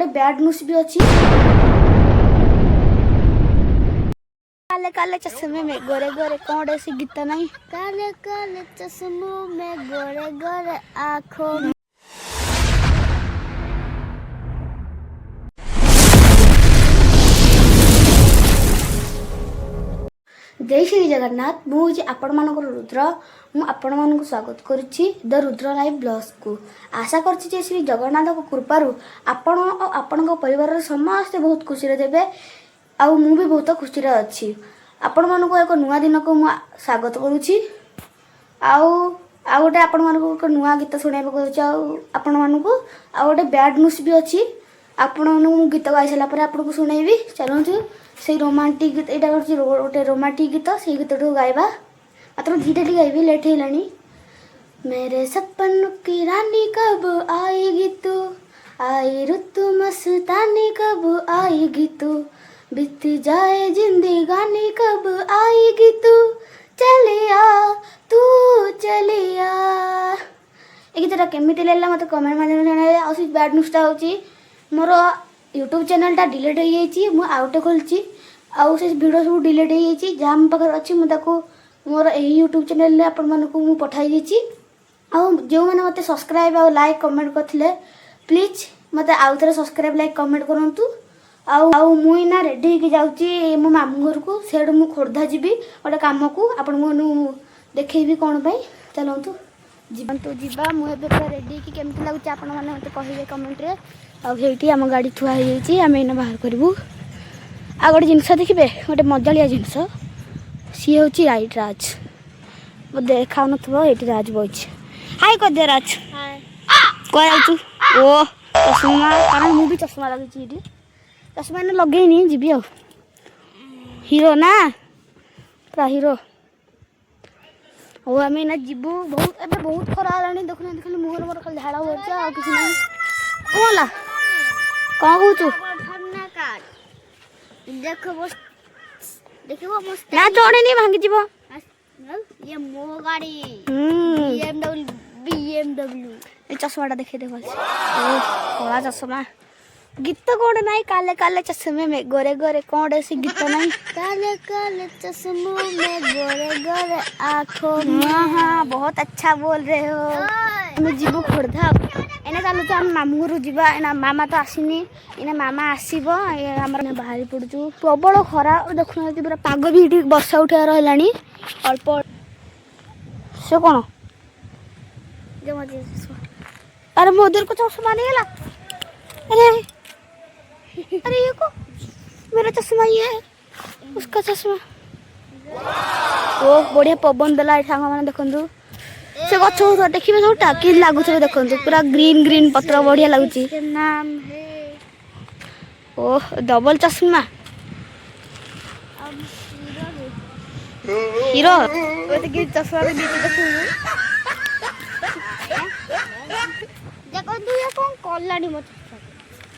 गोटे bad news भी अच्छी। काले काले चश्मे में गोरे गोरे कौन ऐसी गीत नहीं। काले काले चश्मों में गोरे गोरे आँखों में। जय श्री जगन्नाथ। मुझे आपण मान रुद्र आपण मान स्वागत करुच्ची द रुद्र लाइव ब्लॉग्स को। आशा करछि श्री जगन्नाथ कृपारू आपण और आपण परिवार समस्ते बहुत खुशी देवे। आउ मु भी बहुत खुशी अच्छी। आपण मानक एक नुआ दिन को मु स्वागत करुच्ची। आउ गोटे आपण मानक एक नुआ गीत शुणाइबा करुच्ची। आपण मानक आ गोटे बैड न्यूज भी अच्छी। आपण मानक गीत गाई सारा पर आपन को शुणाइबी। चलନ୍ତୁ से रोमांटिक गीत एटा गोटे रोमांटिक गीत से गीत गाइबा। मात्र धीरे धीरे गाइबी लेट हेलानी। मेरे सपनों की रानी कब आएगी तू, आई ऋतु मस्तानी कब आएगी तू, बीत जाए जिंदगानी कब आएगी तू, चलिया तू चलिया। ये गीतटा केमिति लागला मते कमेंट माध्यम जणाइबे। आ सी बैड न्यूज़टा होची मोर यूट्यूब चैनलटा डिलीट हो जाइए। मु आउटे खोलची आउ से वीडियो सब डिलीट हो जाइए। जहाँ मो पाखे अच्छी मुझे मोर यही यूट्यूब चैनल आपण मानक मु पठाई देछि। आउ जो मैंने मते सब्सक्राइब और लाइक कमेंट करथिले प्लीज मते आउ थे सब्सक्राइब लाइक कमेंट करंतु। आउ मुई ना रेडी होके जाउची मो मामू घर को। सेडू मु खोर्धा जीवी गोटे काम को आपण मनु देखैबी कोन पई। चलंतु जीवंतु जीवा। मु एबे रेडी की केमति लागुची आपण माने मते कहिबे कमेंट रे। आ हेटी आम गाड़ी थुआ हो जाइए। आम एना बाहर करूँ। आ गोटे जिनस देखिए गोटे मजालिया जिनस सी हूँ राइट राज। वो देखा ये राज बच हाई कर दे राज कह ओ चश्मा कारण मुझे चश्मा लगे चश्मा इन्हें लगेनी जी आ हीरो ना पूरा हीरो। आम एना जीवु बहुत एबे बहुत खरा है। देखुना खाली मुहर मोर खाली झाड़ा हो किसी ना कौन कौन कहू देखो ना चढ़े नहीं भांगी जीव। ये मो गाड़ी BMW ए चश्माटा देखे देखो कला चश्मा। गीत कौन नहीं काले काले चश्मे में गोरे गोरे कौन ऐसी गीत नहीं। काले काले चश्मों में गोरे गोरे आँखों में। हाँ बहुत अच्छा बोल रहे हो। हमें जीवु खोर्धा एने चलु हम मामू घर जीवा। एना मामा तो आसीनी एना मामा आसीब। आमर बाहरी पड़ू प्रबल खरा देखुना पूरा पाग भी ठीक वर्षा उठा रही अल्प से कौन अरे मोदी को चश्मा नहीं गला। अरे अरे ये को मेरा चश्मा ये है उसका चश्मा। ओ बढ़िया पवन देला सांग मैंने देखु से गछ देखिए सबटा कि लगुच देखो पूरा ग्रीन ग्रीन पत्र बढ़िया लगुच। नाम है ओ डबल चश्मा हीरो चश्मा देखो तू ये कौन कलानी मत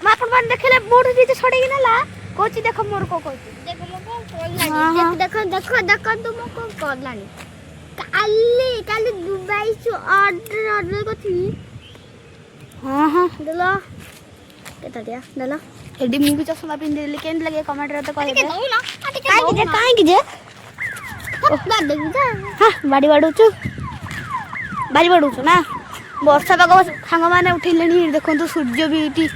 अपन मान देखले मोड़ दीजे छड़ेगी ना कोची देखो मोर को कोची देखो मो को कलानी देखो देखो देखो तुम को कलानी काली काली दुबई से ऑर्डर करथी। हां हां देला केता दिया देला एडी मु भी चश्मा पिन देली केन लगे कमेंट रे तो कहि दे काई की जे बाड देबी जा। हां बाडी बाडुचु बाडी बाडुचु ना वर्षा पाग सांग माने उठिलेनी देखो तो सूर्य भी इटी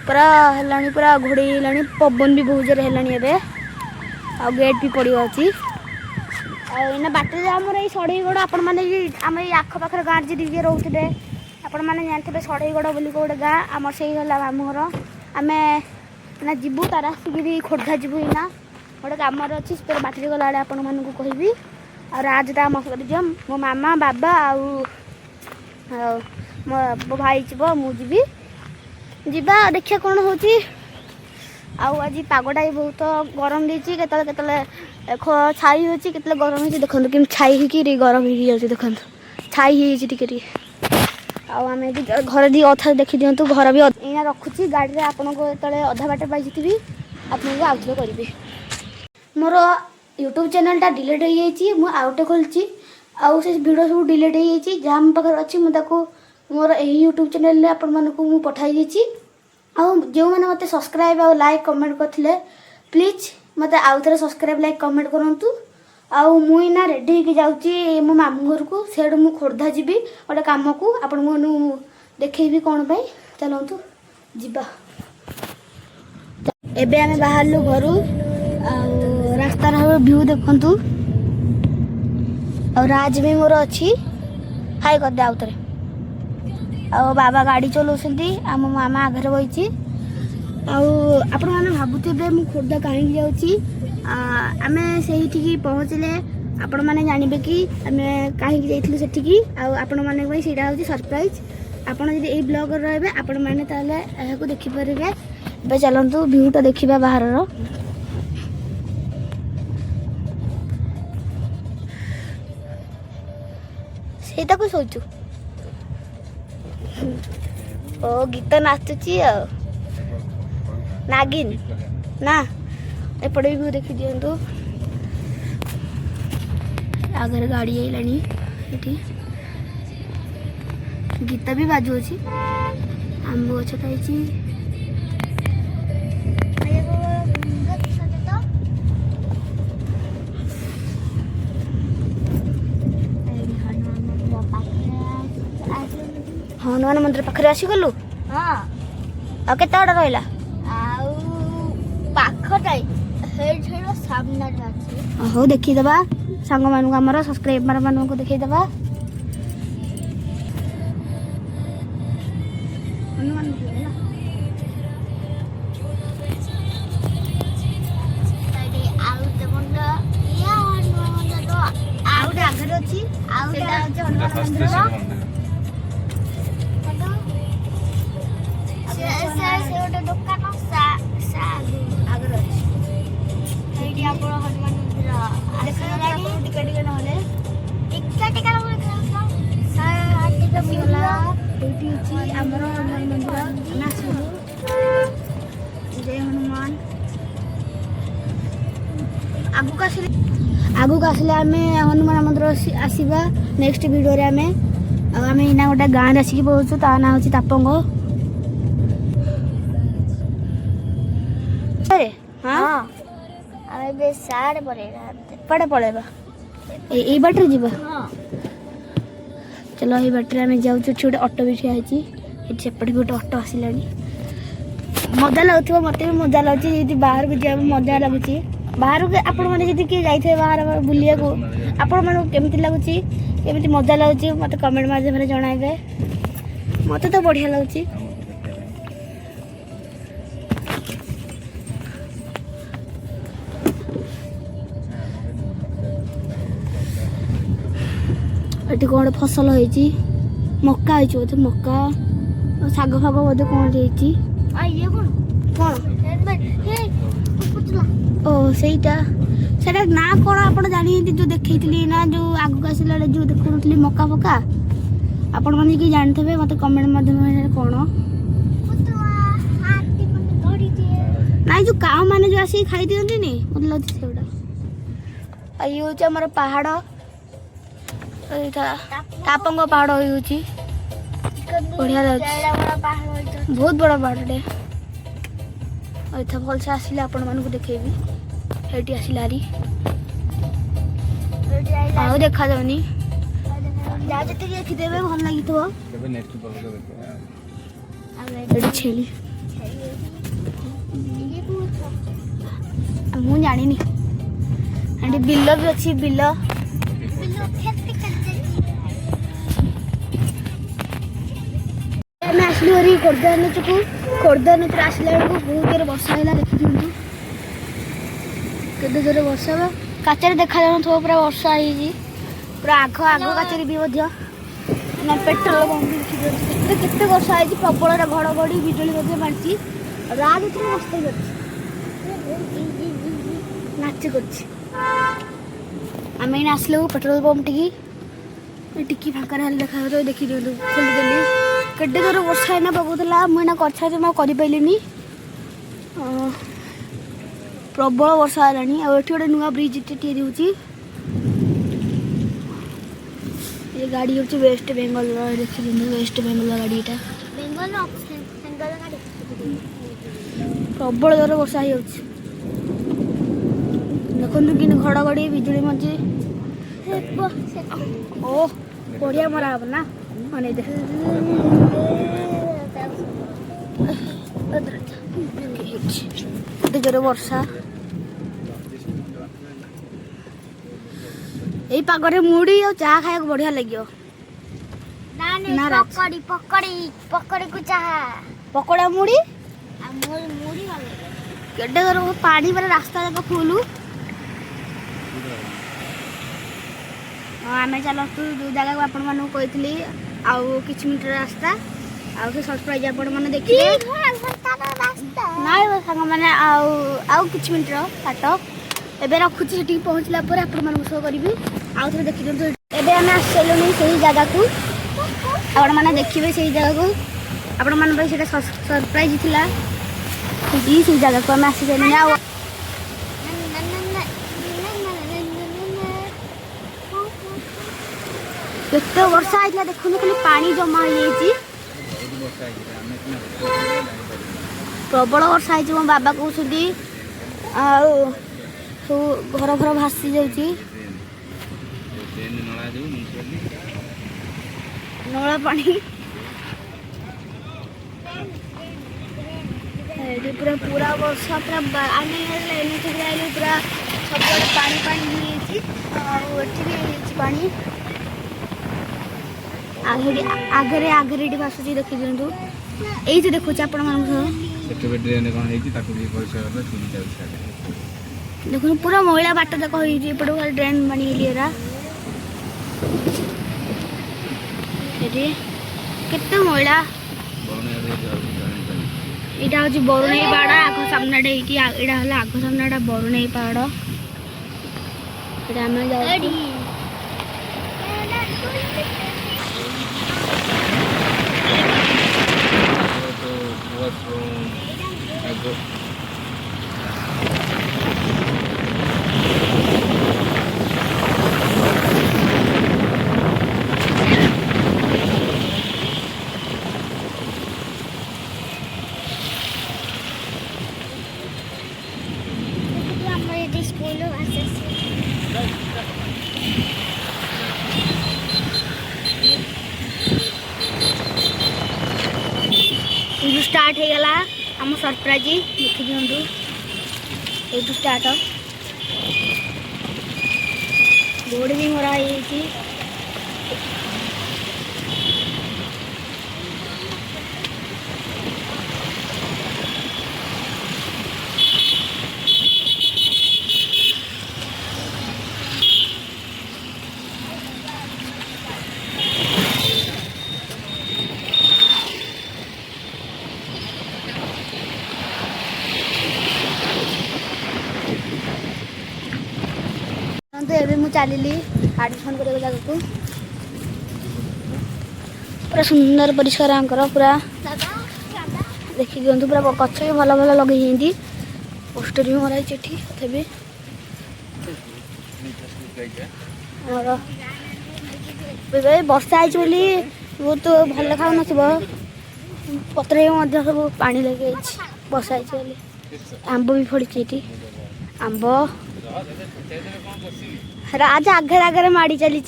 पूरा हेलानी पूरा घोड़ी हेलानी पवन भी बहुत जोर हेलानी एबे। आ गेट भी पड़ी अछि। आना बाटे आमर ये सड़ईगड़ आपण मैंने आम आख पाखे गाँव जी रोते आपण मैंने जानते सड़ईगड़ बोली गोटे गाँ आमर से मामू घर आम ना जीवु तार आसिक खोर्धा जीवु ना गोटे कम अच्छी बाटे गला आपण मानक कहबी। आ राजटा आम सहित मो मामा बाबा आउ मो भाई जीव मुझी जीवा देखिए कौन हो। आज पागटा भी बहुत गरम देती के छाई हो गरम हो देखो कि छाई हो गरम हो देखो छाई हो आम घर दी अथा देखी दिंतु घर भी यहाँ रखुची गाड़ी में आपन को अधा बाटे पाई आपको आउट करी। मोर यूट्यूब चैनलटा डिलीट हो जाइए। मु आउटे खोलची आउ से वीडियो सब डिलीट हो जाइए। जहाँ मो पाखे अच्छी मुझे मोर यही यूट्यूब चैनल आपण मानक मु पठाई देछि। जो मैंने मत सब्सक्राइब और लाइक कमेंट करते प्लीज मत आउ थे सब्सक्राइब लाइक कमेंट करूँ। आउ मुना रेडी होगी जाऊँगी मो मामू घर को सीधे मुझे खोर्धा जी गोटे कम को आपण देखी कौन पाई चलतु जा एबे आमे बाहरलु घर रास्तार व्यू देखु और राज भी मोर अच्छी हाई कर दे आउे आ बाबा गाड़ी चलाउछंती आ मो मामा आगे बही आपण मैंने भावुवे मु खोर्धा कहीं जाऊँगी आम से पहुँचले आपण मैंने जानवे कि आम कहीं जाइलु सेठिकी आपण मैंने सीटा हूँ सरप्राइज आपड़ जब यही ब्लॉग रे आपण मैंने ताको देखिपारे। ए चलतु भ्यूटा देखा बाहर सेटा को सोचु ओ गीत नाचुची नागिन ना एपटे भी देखी दिंतु आगे गाड़ी आइलानी ये गीत भी बाजुची आंब गछ खाई हनुमान मंदिर पाखे आसीगलु हाँ आ केते बड़ा रहिला हो देखीदबा सांग मानू आमर सब्सक्राइबर मानू को देखीदबा हनुमान आगे अच्छी जय हनुमान आगुक आसले आम हनुमान मंदिर आसवा नेक्स्ट वीडियो रे आम इना गोटे गाँव आसिक पहुँचु ता ना हूँ तापंग हाँ पड़े पड़ेगा यही बाटर जी चलो ये बाटर आम जाऊँ गोटे ऑटो भी ठिया सेपटे गोटे ऑटो आसला मजा लगुव मत भी मजा लगे बाहर को जा मजा लगुच बाहर को आपण मैंने किए जाइए बाहर बुलिया को आपण मन केमती लगुच केमती मजा लगुच मत कमेंट माध्यम जनइबे मत तो बढ़िया लगुच। ये कौन फसल होती मक्का होती मक्का शाग फाग बोधे कौन ओ सेटा ना कौन आप जानी जो देखी ना जो आगक आसला जो देखुन मक्का फक्का आपण मैंने कि जानते हैं मत कमेंट माध्यम कौन ना जो काऊ मैंने जो आसिक खाई दिखती नी मतलब लगे से ये हूँ आम पहाड़ तापंग पहाड़ होची बढ़िया बहुत बड़ा पहाड़े भलसे आसिले आपण मानक देखेबी ये आसला आउ देखा जाऊनी देखीदे भल लगी छेली मु जानी बिल भी अच्छी बिल आसलू हरी खोर्धा नीच को खोर्धा नीच आसला बेलू बहुत जोर वर्षा है देखी दिखु के जोर वर्षा काचर देखा जाऊ पूरा वर्षा पूरा आग आग काचर भी पेट्रोल पंप देखिए वर्षा है प्रबल घड़घड़ी बिजुली मारती रात मस्त नाच करम इन आसलू पेट्रोल पंप टिकी फाँका देखा देखी दिखु खोलीदेली केटे जोर वर्षा है पकड़ा मुझे करपारे प्रबल वर्षा है गोटे नुआ ब्रिज ये ये गाड़ी हूँ वेस्ट बेंगल देखिए वेस्ट बेंगल गाड़ी प्रबल जोर वर्षा हो देखु कि घड़घड़ी बिजुली मजी ओ बढ़िया मरा हम ना मन जोर वर्षा यही पागरे मुड़ी और चाह खाया बढ़िया लगे पकड़ी पकड़ी पकड़ी को चाह पकोड़ा मुड़ी मुड़ी केडे जोर पानी वाला रास्ता जाक फुल आम चलतु जो जगह को आपण मानू कही आउ किछ मिनट रास्ता आउ से सरप्राइज आपण मैंने देखिए ना सांग मैंने आउ किछ मिनट बाट एबे रखुची से पहुँचला पर आपण मानू शो करी आउ थे देखी दिखाँ एबे आम आसलुनी से जगह को आपण मैंने देखिए से जगह को आपण मान सरप्राइज थिला से जगह को आम आसी जानी आ केते वर्षा आइला देखुन खाली पानी जमा हो जाई प्रबल वर्षा आई मो बाबा कहते घर घर भासी जाऊँगी नला पानी पूरा पूरा वर्षा पूरा आम पूरा सब पानी पानी भी पानी आगे आगे भाषुची देखी दिंतु ये देखुच आपण देखो पूरा महिला बाट जाक हो ड्रेन बनी केते महिला यहाँ हूँ बरुणई पहाड़ आग सामने यहाँ आग सामने बरुणई पहाड़ स्टार्ट हो गला आम सरप्राइज देखी दिंतु ये स्टार्ट बोर्ड भी मरा है तो एबे मु चलिली एडमिशन कर जगह को पूरा सुंदर परिष्कार आंकर पूरा देखी दिंतु पूरा गच भी भल भल लगे पोस्टर भी मराई तथि वर्षा आई बहुत भल खाऊ पत्र सब पा लगे वर्षा आई आंब भी फड़ी आंब राज आगे आगे माड़ी चली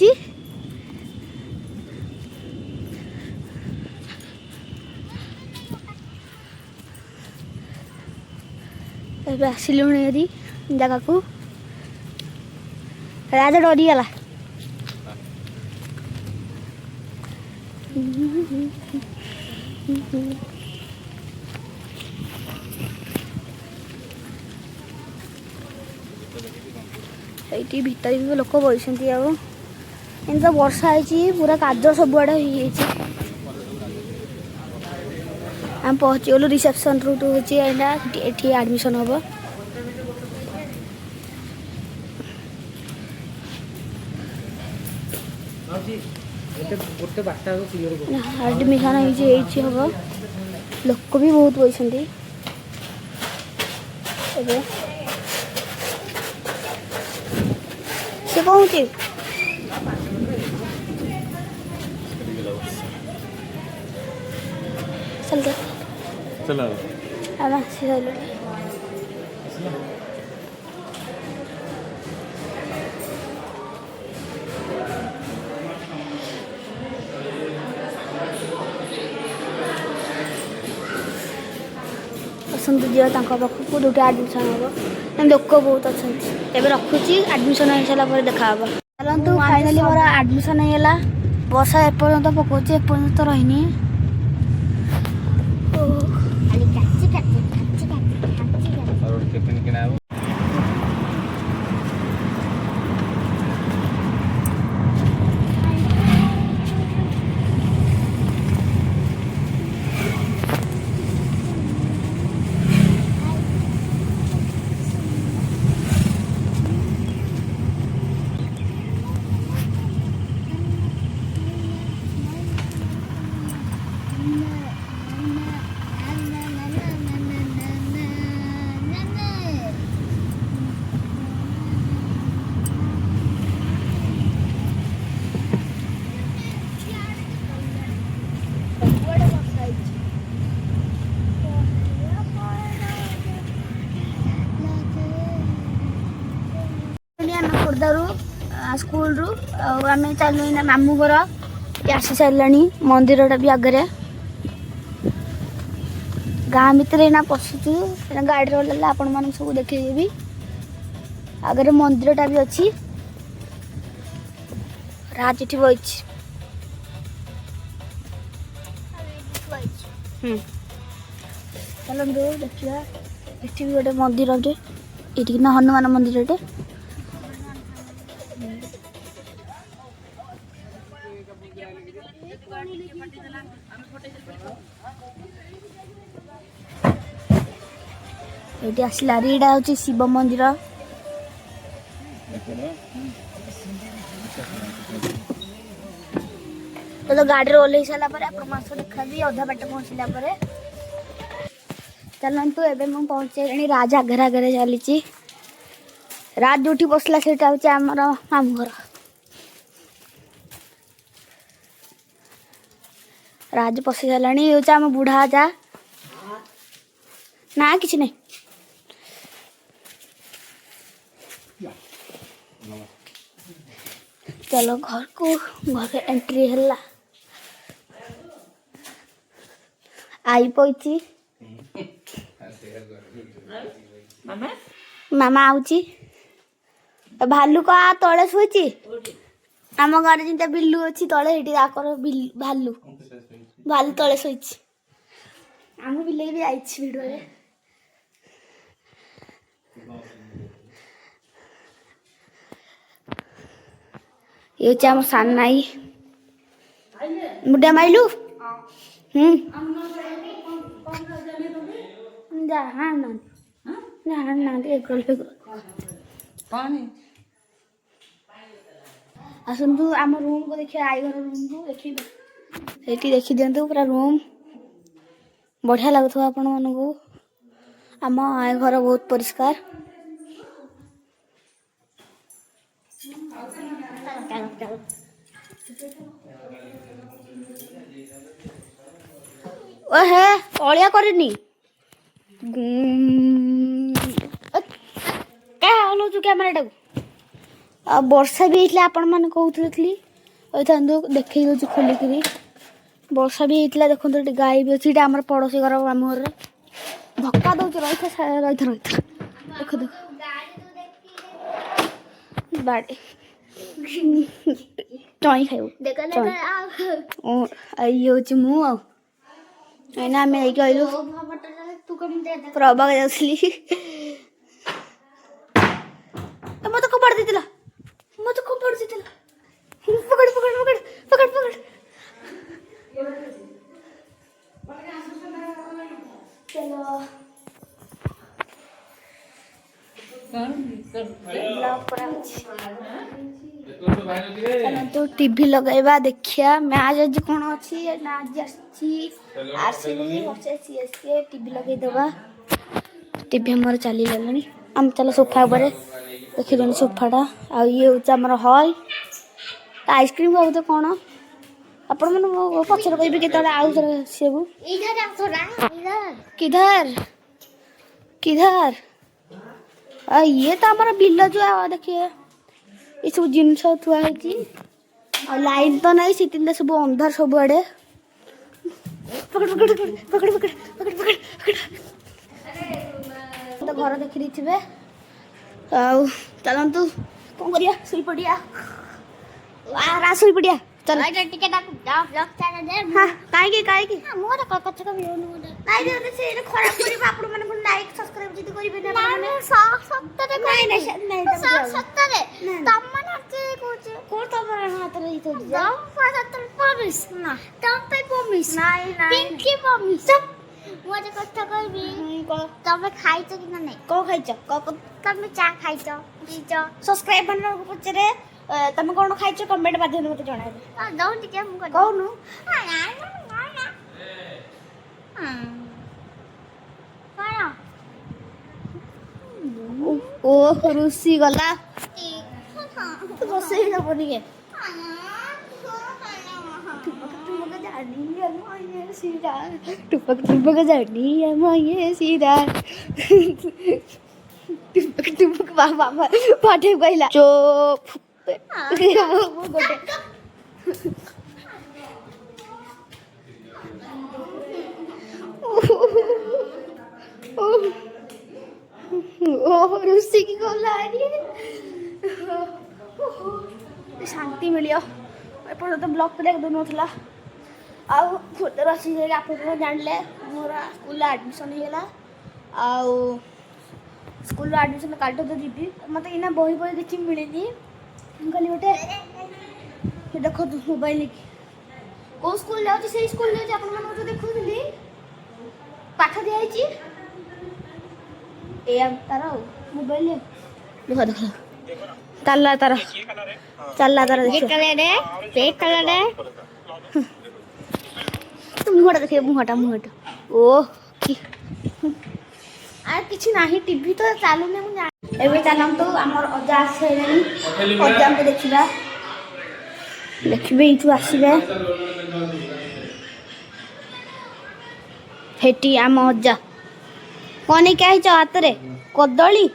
आसिलुणी जगह को राजा डरीगला ये भीतर भी लोक बसती आम वर्षा है पूरा काज सब आड़े आम पहुँची गलु रिसेप्शन रूट होती एडमिशन हम एडमिशन हम लोक भी बहुत बसती से कहूँ चल चला ଆମେ ଆସିସାରିଲୁଣି। ଆସନ୍ତୁ ଯିବା ତାଙ୍କ ପାଖକୁ ଯୋଉଠି ଆଡ଼ମିସନ୍ ହେବ। ଲୋକ ବହୁତ ଅଛନ୍ତି। ଏବେ ରଖୁଛି, ଆଡ଼ମିସନ୍ ହେଇସାରିଲା ପରେ ଦେଖାହେବ। ଚାଲନ୍ତୁ, ଫାଇନାଲି ମୋର ଆଡ଼ମିସନ୍ ହେଇଗଲା। ବର୍ଷା ଏପର୍ଯ୍ୟନ୍ତ ପକଉଛି, ଏପର୍ଯ୍ୟନ୍ତ ରହିନି। ଖାଲି କାଚି କାଚି କାଚି କାଚି କାଚି କାଚି। ଆମେ ଖୋର୍ଦ୍ଧାରୁ ସ୍କୁଲରୁ ଆମେ ଚାଲୁ ଏଇନା ମାମୁଁ ଘର ଆସି ସାରିଲାଣି। ମନ୍ଦିରଟା ବି ଆଗରେ, ଗାଁ ଭିତରେ ଏଇନା ପଶୁଛୁ। ଏଇନା ଗାଡ଼ିରେ ଓହ୍ଲେଇଲେ ଆପଣମାନଙ୍କୁ ସବୁ ଦେଖେଇଦେବି। ଆଗରେ ମନ୍ଦିରଟା ବି ଅଛି। ରାଜ ଏଠି ବଇଛି। ଚାଲନ୍ତୁ ଦେଖିବା। ଏଠି ବି ଗୋଟେ ମନ୍ଦିରଟେ, ଏଠିକି ନା ହନୁମାନ ମନ୍ଦିରଟେ। ଏଇଠି ଆସିଲା, ଏଇଟା ହଉଛି ଶିବ ମନ୍ଦିର। ତ ଗାଡ଼ିରେ ଓହ୍ଲେଇ ସାରିଲା ପରେ ଆପଣ ମାସ ଦେଖାବି ଅଧା ବାଟ ପହଞ୍ଚିଲା ପରେ। ଚାଲନ୍ତୁ, ଏବେ ମୁଁ ପହଞ୍ଚିଗଲିଣି। ରାଜ ଆଗରେ ଆଗରେ ଚାଲିଛି। ରାଜ ଯୋଉଠି ବସିଲା ସେଇଟା ହଉଛି ଆମର ମାମୁଁ ଘର। ରାଜ ପଶି ସାରିଲାଣି। ଇଏ ହଉଛି ଆମ ବୁଢ଼ା ଯା। ନା କିଛି ନାହିଁ। ଚାଲ ଘରକୁ, ଘରେ ଏଣ୍ଟ୍ରି ହେଲା। ଆଇ ପଇଛି, ମାମା ଆଉଛି। ଭାଲୁ କା ତଳେ ଶୋଇଛି। ଆମ ଗାଁରେ ଯେମିତି ବିଲୁ ଅଛି ତଳେ, ଏଇଠି ତାଙ୍କର ଭାଲୁ ଭାଲୁ ତଳେ ଶୋଇଛି। ଆମ ବିଲେଇ ବି ଆଇଛି ଭିଡ଼ିଓରେ। ये होची आम सानाई मुड्या माइलू जा हाँ ना ना हाँ ना एक रोल पे पानी आसतु आम रूम को देखिए आई घर रूम को देखिए देखी दिंतु पूरा रूम बढ़िया लगुव आपण मानू आम आई घर बहुत परिष्कार ओहे अलिया करनी क्या हलाउछु कैमेरा टाक वर्षा भी होता आपण मैंने कहते देखे दूसरी खोलिकी वर्षा भी होता देखो गाई भी अच्छी आम पड़ोसी घर मामू घर धक्का दौर रही रही देख देख बाड़े चई खाऊ ये हूँ मुझे आम आइलु प्रभाग जाऊली मत कपड़ देला मत कपड़ देला पकड़ पकड़ पकड़ पकड़ पकड़ चलो तो टीवी लगेगा देखिया मैच आज कौन अच्छी ना आज आरसीबी वर्सेस सीएसके टीवी लगे दबा टीवी हमर चली गलानी हम चलो सोफा ऊपर देखि जन सोफाटा आ ये होचा हमर हॉल आइसक्रीम बहुत कौन आपण मन पछर कहबी केतले आउ सेबु इधर किधर किधर ये तो हमारा बिल जो है देखिए ये सब जिनस थुआ है लाइन तो नहीं सीतिन सब अंधार सब आड़े पकड़ पकड़ पकड़ पकड़ पकड़ पकड़ पकड़ तो घर देखी देथिबे चलतु कौन करिया सुई पड़िया रा सुई पड़िया चल ଟିକେ ବ୍ଲଗ୍ ଚ୍ୟାନେଲ୍ हाँ काहे की ମୋର କଥା କବି ହଉନି ନାଇଁ ଯେ ସେ ଖରାପ କରିବ ଆପଣ ମାନେ ପୁଣି ଲାଇକ୍ ସବସ୍କ୍ରାଇବ ଯଦି କରିବେନି ଆପଣ ମାନେ ସତରେ ନାଇଁ ନାଇଁ ସତରେ ତମମାନେ କିଏ କହୁଛି କୋଉ ତମର ହାତରେ ଇ ତ ତମ ସତରେ ପ୍ରମିସ୍ ନା ତମ ପାଇଁ ପ୍ରମିସ୍ ନାଇଁ ନାଇଁ ପିଙ୍କି ପ୍ରମିସ୍ ମୁଁ ଆଜି କଥା କହିବି ତମେ ଖାଇଛ କି ନା ନାଇଁ କଣ ଖାଇଛ ତମେ ଚା ଖାଇଛ ପିଇଛ ସବସ୍କ୍ରାଇବ ମାନଙ୍କୁ ପଚାରେ ତମେ କଣ ଖାଇଛ କମେଣ୍ଟ ମାଧ୍ୟମରେ ମତେ ଜଣାଇବେ ଦଉ ଟିକେ ମୁଁ କହିବି କହୁନୁ ଓ ରୁଷି ଗଲା ରୋଷେଇ ହବନି କେ टुपक टुपक जानी ये सीधा टुपक टुपक बाबा पाठे कहला चुप गोटे रुषि की गला शांति मिलियो एपट तो ब्लॉक कर दौनला आउ फोटो आसी आप जानले मोर स्कूल एडमिशन होगा आउ स्कूल एडमिशन काट तो जीवी मत इना बही बही देखी मिलनी कहली गोटे देख मोबाइल की कौ स्कूल जाऊँ से स्कूल जाऊँ आप देखुली पाठ दिखाई तार मोबाइल देख देख चलला तार मुहटा देखिए मुहटा ओ कि किसी ना टीवी तो चलुनी मुझे चलतु आम अजा आसे अजा को देखा देखिए ये आसवे हेटी आम अजा कौन नहीं क्या हाथ में कदली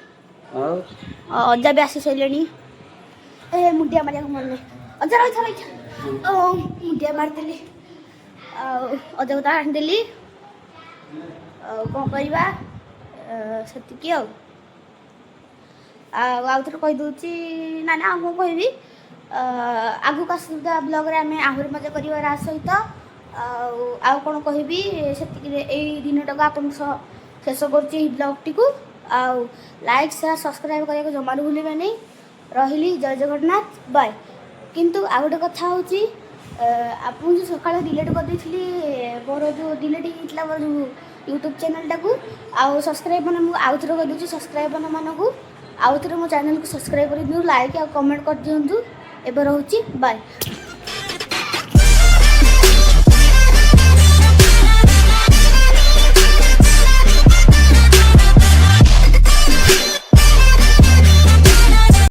अजा भी आसी सारे ए मुंडिया मारिया मन अजा रही मुंडिया मारदेली अजा को आनीदेली कौन करवा से आउ थे कहीदे ना ना आगे कहबी आगू आसुदा ब्लॉग रे आम आहरी मजा कर सहित आउ कौन कहबी से दिनटा को आप शेष कर ब्लॉग टी को आउ लाइक शेयर सब्सक्राइब करने जमार भूलिए नहीं रही जय जगन्नाथ बाय किंतु आ गोटे कथा हूँ आप जो सका डिलीट कर देती मोर जो डिलीट होता मोर जो यूट्यूब चैनल टाकू आउ सब्सक्राइब मैंने मुझे आउ थे करदे सब्सक्राइब मानक आउ थे मो चैनल को सब्सक्राइब कर दिखाँ लाइक आ कमेंट कर दिंतु एवं रोचे बाय।